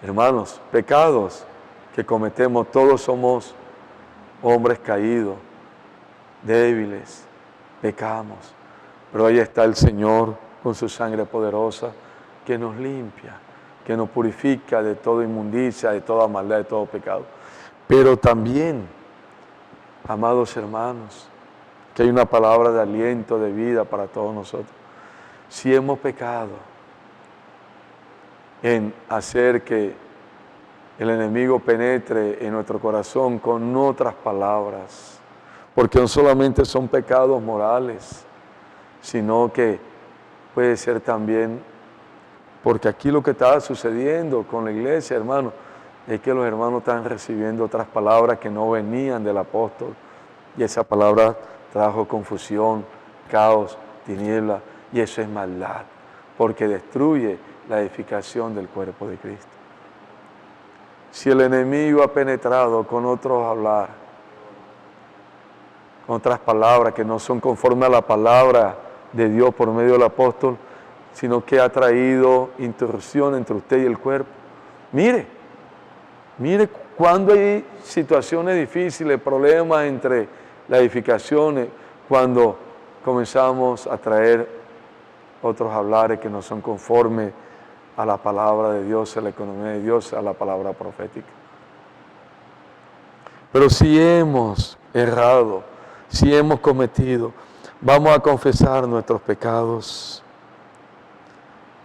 Hermanos, pecados que cometemos, todos somos hombres caídos, débiles, pecamos. Pero ahí está el Señor con su sangre poderosa que nos limpia, que nos purifica de toda inmundicia, de toda maldad, de todo pecado. Pero también, amados hermanos, que hay una palabra de aliento, de vida para todos nosotros. Si hemos pecado en hacer que el enemigo penetre en nuestro corazón con otras palabras, porque no solamente son pecados morales, sino que puede ser también, porque aquí lo que estaba sucediendo con la iglesia, hermano, es que los hermanos están recibiendo otras palabras que no venían del apóstol, y esa palabra trajo confusión, caos, tiniebla, y eso es maldad, porque destruye la edificación del cuerpo de Cristo. Si el enemigo ha penetrado con otros hablar, con otras palabras que no son conforme a la palabra de Dios por medio del apóstol, sino que ha traído interrupción entre usted y el cuerpo. Mire cuando hay situaciones difíciles, problemas entre las edificaciones, cuando comenzamos a traer otros hablares que no son conformes a la palabra de Dios, a la economía de Dios, a la palabra profética. Pero si hemos errado, si hemos cometido, vamos a confesar nuestros pecados.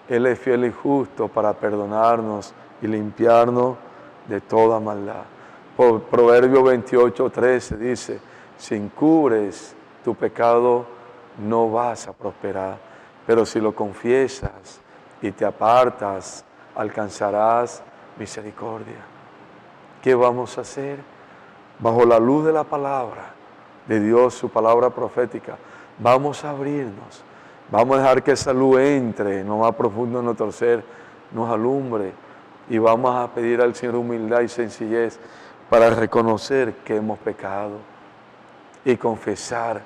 Él es fiel y justo para perdonarnos y limpiarnos de toda maldad. Por Proverbio 28:13 dice, si encubres tu pecado, no vas a prosperar, pero si lo confiesas y te apartas, alcanzarás misericordia. ¿Qué vamos a hacer? Bajo la luz de la palabra de Dios, su palabra profética, vamos a abrirnos. Vamos a dejar que esa luz entre no más profundo en nuestro ser, nos alumbre, y vamos a pedir al Señor humildad y sencillez para reconocer que hemos pecado y confesar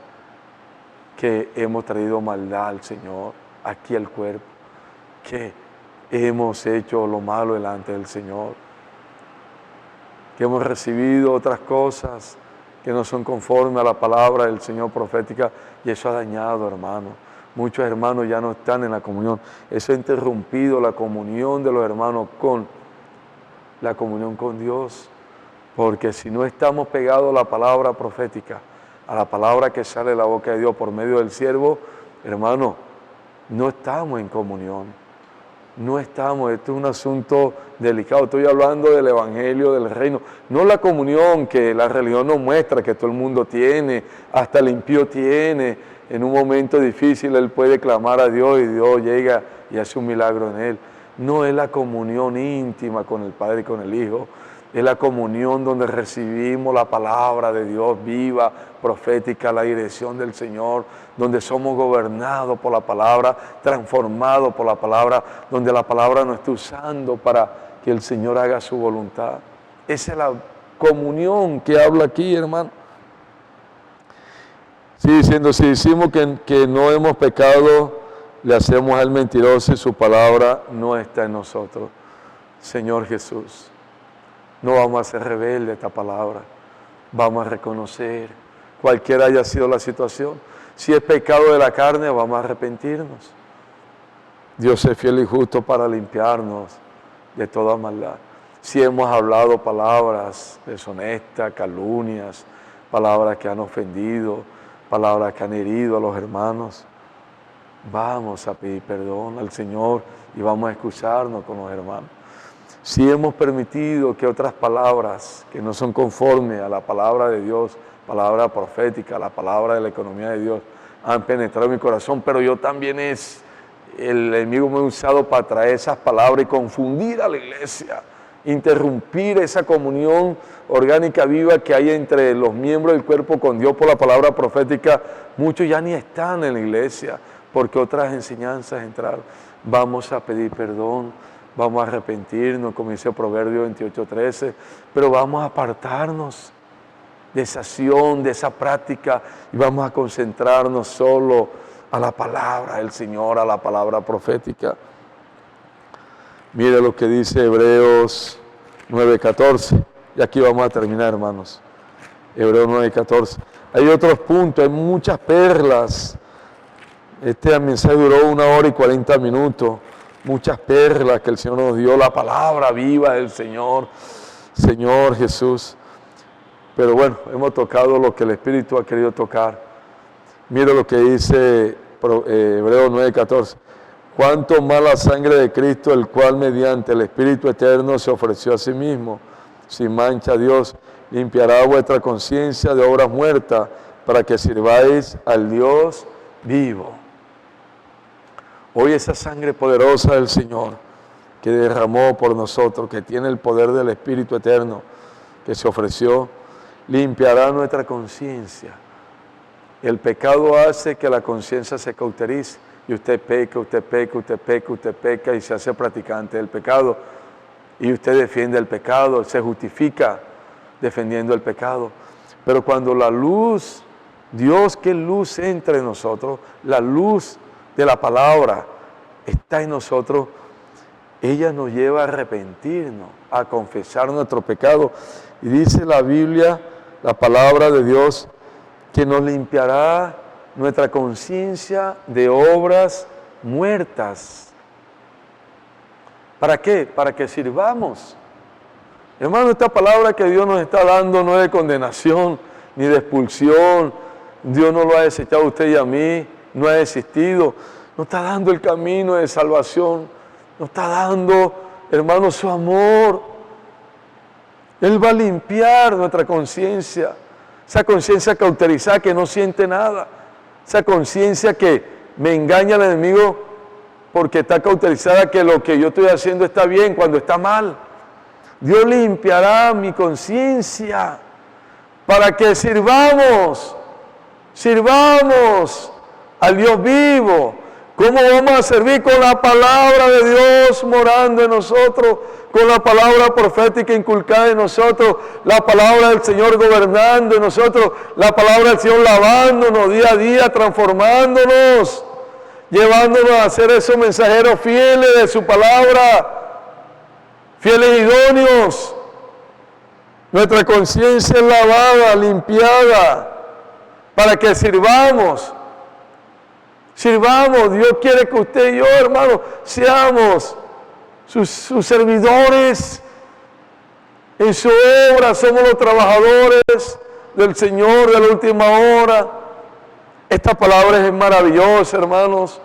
que hemos traído maldad al Señor, aquí al cuerpo, que hemos hecho lo malo delante del Señor, que hemos recibido otras cosas que no son conformes a la palabra del Señor profética, y eso ha dañado, hermano. Muchos hermanos ya no están en la comunión. Eso ha interrumpido la comunión de los hermanos con la comunión con Dios. Porque si no estamos pegados a la palabra profética, a la palabra que sale de la boca de Dios por medio del siervo, hermano, no estamos en comunión. No estamos, esto es un asunto delicado. Estoy hablando del evangelio, del reino. No la comunión que la religión nos muestra, que todo el mundo tiene, hasta el impío tiene. En un momento difícil él puede clamar a Dios y Dios llega y hace un milagro en él. No es la comunión íntima con el Padre y con el Hijo. Es la comunión donde recibimos la palabra de Dios viva, profética, la dirección del Señor, donde somos gobernados por la palabra, transformados por la palabra, donde la palabra nos está usando para que el Señor haga su voluntad. Esa es la comunión que habla aquí, hermano. Sí, diciendo, si decimos que no hemos pecado, le hacemos al mentiroso y su palabra no está en nosotros. Señor Jesús, no vamos a ser rebeldes a esta palabra. Vamos a reconocer, cualquiera haya sido la situación. Si es pecado de la carne, vamos a arrepentirnos. Dios es fiel y justo para limpiarnos de toda maldad. Si hemos hablado palabras deshonestas, calumnias, palabras que han ofendido, palabras que han herido a los hermanos, vamos a pedir perdón al Señor y vamos a excusarnos con los hermanos. Si hemos permitido que otras palabras que no son conformes a la palabra de Dios, palabra profética, la palabra de la economía de Dios, han penetrado en mi corazón, pero yo también el enemigo me ha usado para traer esas palabras y confundir a la iglesia, interrumpir esa comunión orgánica viva que hay entre los miembros del cuerpo con Dios por la palabra profética. Muchos ya ni están en la iglesia porque otras enseñanzas entraron. Vamos a pedir perdón, vamos a arrepentirnos, como dice Proverbio 28:13, pero vamos a apartarnos de esa acción, de esa práctica, y vamos a concentrarnos solo a la palabra del Señor, a la palabra profética. Mire lo que dice Hebreos 9:14, y aquí vamos a terminar, hermanos. Hebreos 9:14. Hay otros puntos, hay muchas perlas. Este mensaje duró 1 hora y 40 minutos. Muchas perlas que el Señor nos dio, la palabra viva del Señor, Señor Jesús. Pero bueno, hemos tocado lo que el Espíritu ha querido tocar. Mire lo que dice Hebreos 9:14. Cuánto más la sangre de Cristo, el cual mediante el Espíritu eterno se ofreció a sí mismo, sin mancha a Dios, limpiará vuestra conciencia de obras muertas, para que sirváis al Dios vivo. Hoy esa sangre poderosa del Señor, que derramó por nosotros, que tiene el poder del Espíritu eterno, que se ofreció, limpiará nuestra conciencia. El pecado hace que la conciencia se cauterice, y usted peca, usted peca, usted peca, usted peca, y se hace practicante del pecado, y usted defiende el pecado, se justifica defendiendo el pecado. Pero cuando la luz, Dios que luz entra en nosotros, la luz de la palabra está en nosotros, ella nos lleva a arrepentirnos, a confesar nuestro pecado. Y dice la Biblia, la palabra de Dios, que nos limpiará nuestra conciencia de obras muertas. ¿Para qué? Para que sirvamos. Hermano, esta palabra que Dios nos está dando no es de condenación ni de expulsión. Dios no lo ha desechado a usted y a mí, no ha desistido. Nos está dando el camino de salvación. Nos está dando, hermano, su amor. Él va a limpiar nuestra conciencia. Esa conciencia cauterizada que no siente nada. Esa conciencia que me engaña al enemigo porque está cauterizada que lo que yo estoy haciendo está bien cuando está mal. Dios limpiará mi conciencia para que sirvamos al Dios vivo. ¿Cómo vamos a servir? Con la palabra de Dios morando en nosotros, con la palabra profética inculcada en nosotros, la palabra del Señor gobernando en nosotros, la palabra del Señor lavándonos día a día, transformándonos, llevándonos a ser esos mensajeros fieles de su palabra, fieles e idóneos. Nuestra conciencia es lavada, limpiada, para que sirvamos. Dios quiere que usted y yo, hermano, seamos sus servidores en su obra. Somos los trabajadores del Señor de la última hora. Esta palabra es maravillosa, hermanos.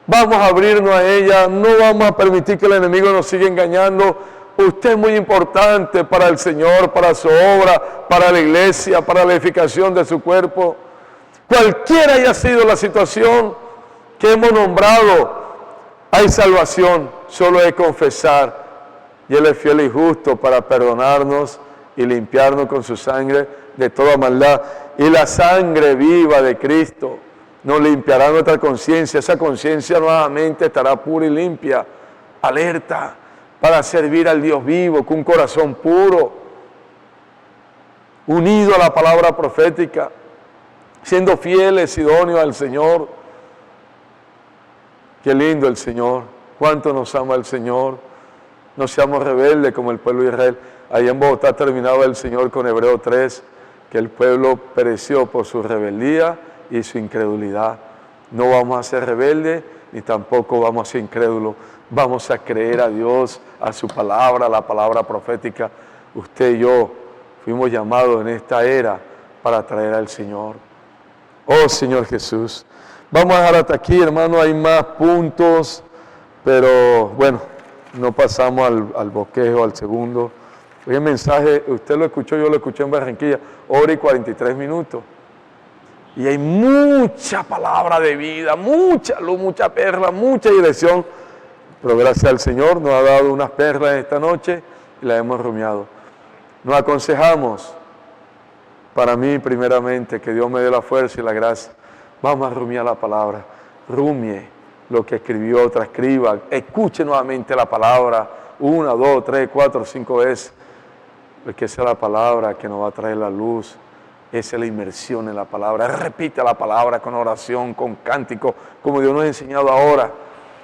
Vamos a abrirnos a ella, no vamos a permitir que el enemigo nos siga engañando. Usted es muy importante para el Señor, para su obra, para la iglesia, para la edificación de su cuerpo. Cualquiera haya sido la situación que hemos nombrado, hay salvación. Solo es confesar y Él es fiel y justo para perdonarnos y limpiarnos con su sangre de toda maldad. Y la sangre viva de Cristo nos limpiará nuestra conciencia. Esa conciencia nuevamente estará pura y limpia, alerta para servir al Dios vivo, con un corazón puro, unido a la palabra profética, siendo fieles, idóneos al Señor. Qué lindo el Señor, cuánto nos ama el Señor. No seamos rebeldes como el pueblo de Israel. Allá en Bogotá terminaba el Señor con Hebreo 3, que el pueblo pereció por su rebeldía y su incredulidad. No vamos a ser rebeldes, ni tampoco vamos a ser incrédulos. Vamos a creer a Dios, a su palabra, a la palabra profética. Usted y yo fuimos llamados en esta era para traer al Señor. Oh Señor Jesús. Vamos a dejar hasta aquí, hermano. Hay más puntos, pero bueno, no pasamos al bosquejo, al segundo. Hoy el mensaje, usted lo escuchó, yo lo escuché en Barranquilla, 1:43. Y hay mucha palabra de vida, mucha luz, mucha perla, mucha dirección. Pero gracias al Señor nos ha dado unas perlas esta noche y las hemos rumiado. Nos aconsejamos, para mí primeramente, que Dios me dé la fuerza y la gracia. Vamos a rumiar la palabra. Rumie lo que escribió, transcriba, escuche nuevamente la palabra 1, 2, 3, 4, 5 veces. Porque esa es la palabra que nos va a traer la luz. Esa es la inmersión en la palabra. Repita la palabra con oración, con cántico, como Dios nos ha enseñado ahora.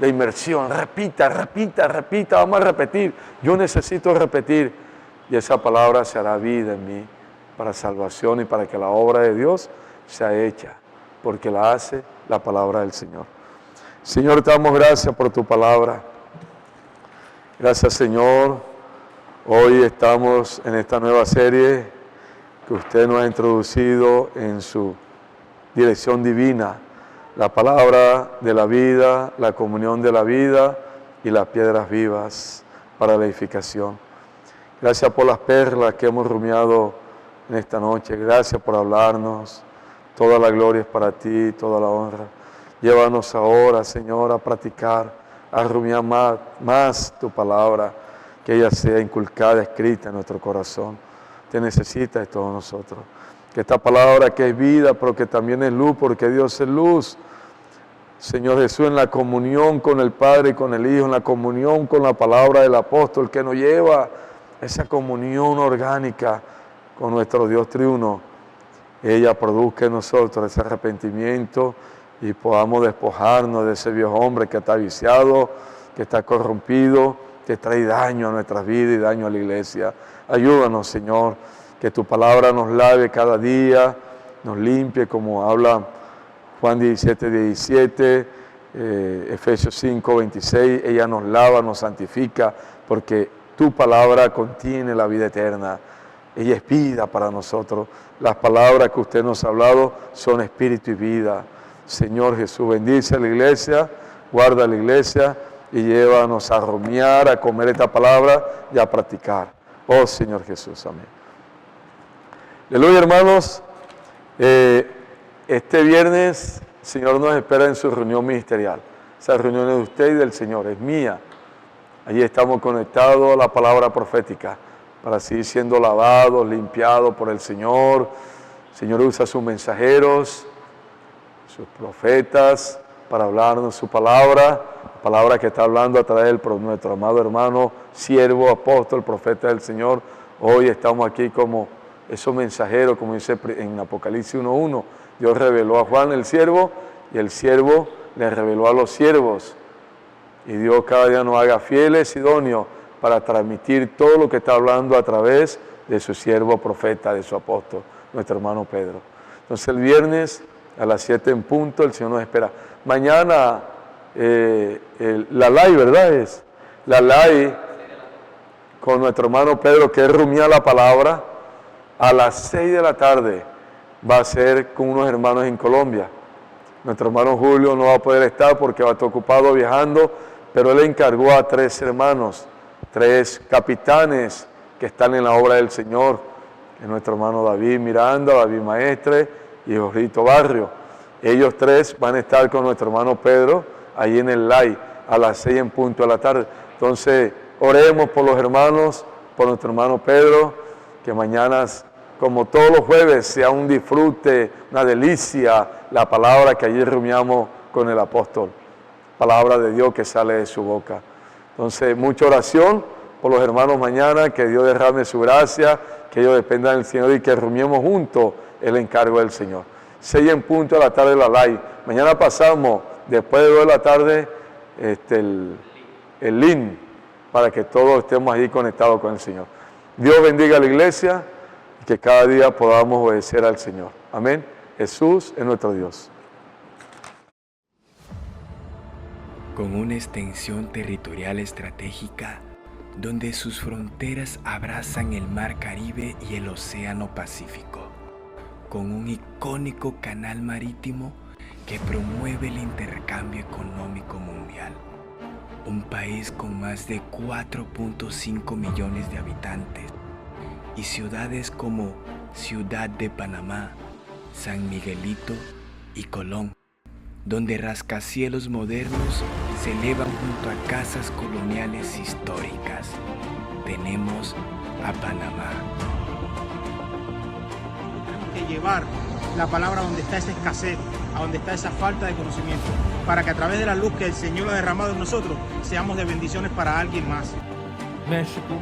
La inmersión, repita, repita, repita, vamos a repetir. Yo necesito repetir. Y esa palabra se hará vida en mí para salvación y para que la obra de Dios sea hecha, porque la hace la palabra del Señor. Señor, te damos gracias por tu palabra. Gracias, Señor. Hoy estamos en esta nueva serie que usted nos ha introducido en su dirección divina. La palabra de la vida, la comunión de la vida y las piedras vivas para la edificación. Gracias por las perlas que hemos rumiado en esta noche. Gracias por hablarnos. Toda la gloria es para ti, toda la honra. Llévanos ahora, Señor, a practicar, a rumiar más tu palabra, que ella sea inculcada, escrita en nuestro corazón. Te necesita de todos nosotros. Que esta palabra que es vida, pero que también es luz, porque Dios es luz. Señor Jesús, en la comunión con el Padre y con el Hijo, en la comunión con la palabra del apóstol, que nos lleva esa comunión orgánica con nuestro Dios triuno. Ella produzca en nosotros ese arrepentimiento y podamos despojarnos de ese viejo hombre que está viciado, que está corrompido, que trae daño a nuestras vidas y daño a la iglesia. Ayúdanos, Señor, que tu palabra nos lave cada día, nos limpie, como habla Juan 17:17, Efesios 5:26. Ella nos lava, nos santifica, porque tu palabra contiene la vida eterna. Ella es vida para nosotros. Las palabras que usted nos ha hablado son espíritu y vida. Señor Jesús, bendice a la iglesia, guarda a la iglesia y llévanos a rumiar, a comer esta palabra y a practicar. Oh Señor Jesús, amén. Aleluya, hermanos. Este viernes el Señor nos espera en su reunión ministerial. Esa reunión es de usted y del Señor, es mía. Allí estamos conectados a la palabra profética para seguir siendo lavados, limpiados por el Señor. El Señor usa sus mensajeros, sus profetas, para hablarnos su palabra, la palabra que está hablando a través de nuestro amado hermano, siervo, apóstol, profeta del Señor. Hoy estamos aquí como esos mensajeros, como dice en Apocalipsis 1:1. Dios reveló a Juan el siervo y el siervo le reveló a los siervos. Y Dios cada día nos haga fieles, idóneos, para transmitir todo lo que está hablando a través de su siervo profeta, de su apóstol, nuestro hermano Pedro. Entonces el viernes a las 7 en punto el Señor nos espera. Mañana la live, ¿verdad? La live con nuestro hermano Pedro, que es rumiar la palabra, a las 6 de la tarde va a ser con unos hermanos en Colombia. Nuestro hermano Julio no va a poder estar porque va a estar ocupado viajando, pero él encargó a 3 hermanos, 3 capitanes que están en la obra del Señor, que es nuestro hermano David Miranda, David Maestre y Jorrito Barrio. Ellos 3 van a estar con nuestro hermano Pedro ahí en el live a las 6 en punto de la tarde. Entonces, oremos por los hermanos, por nuestro hermano Pedro, que mañana, como todos los jueves, sea un disfrute, una delicia, la palabra que ayer rumiamos con el apóstol, palabra de Dios que sale de su boca. Entonces, mucha oración por los hermanos mañana, que Dios derrame su gracia, que ellos dependan del Señor y que rumiemos juntos el encargo del Señor. 6 en punto de la tarde la live. Mañana pasamos, después de 2 de la tarde, el link, para que todos estemos ahí conectados con el Señor. Dios bendiga a la iglesia y que cada día podamos obedecer al Señor. Amén. Jesús es nuestro Dios. Con una extensión territorial estratégica donde sus fronteras abrazan el Mar Caribe y el Océano Pacífico, con un icónico canal marítimo que promueve el intercambio económico mundial. Un país con más de 4.5 millones de habitantes y ciudades como Ciudad de Panamá, San Miguelito y Colón, donde rascacielos modernos se elevan junto a casas coloniales históricas. Tenemos a Panamá. Tenemos que llevar la palabra donde está esa escasez, a donde está esa falta de conocimiento, para que a través de la luz que el Señor ha derramado en nosotros, seamos de bendiciones para alguien más. México,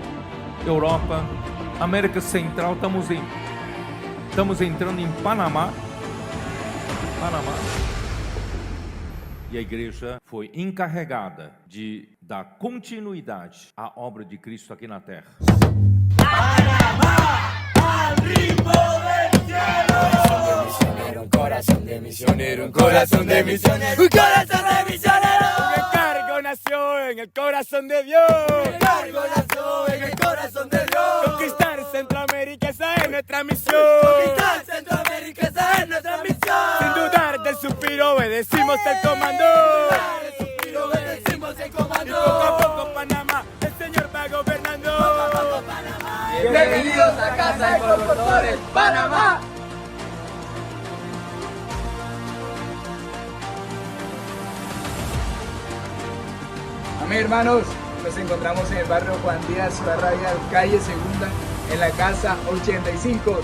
Europa, América Central, estamos entrando em Panamá. E a igreja foi encarregada de dar continuidade à obra de Cristo aqui na terra. Un corazón de misionero, un corazón de misionero, un corazón de misionero. Un encargo nació en el corazón de Dios. Un encargo nació en el corazón de Dios. Conquistar Centroamérica, esa es nuestra misión. Conquistar Centroamérica, esa es nuestra misión. Sin dudar del suspiro obedecimos el comando. Sin dudar del suspiro obedecimos el comando. Y poco a poco Panamá, el Señor va gobernando. Poco a poco Panamá. Bienvenidos a casa de Constructores Panamá. Amén, hermanos. Nos encontramos en el barrio Juan Díaz Barraya, calle Segunda, en la casa 85.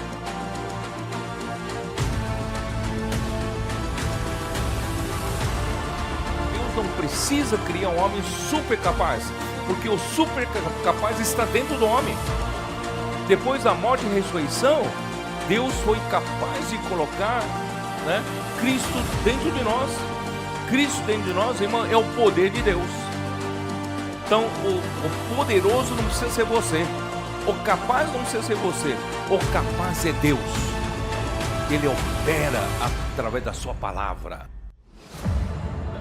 Deus não precisa criar um homem super capaz, porque o super capaz está dentro do homem. Depois da morte e ressurreição, Deus foi capaz de colocar, né, Cristo dentro de nós. Cristo dentro de nós, irmão, é o poder de Deus. Então, o poderoso não precisa ser você. O capaz não precisa ser você. O capaz é Deus. Ele opera através da sua palavra.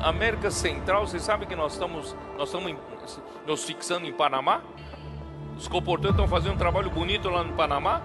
América Central, você sabe que nós estamos nos fixando em Panamá? Os comportantes estão fazendo um trabalho bonito lá no Panamá.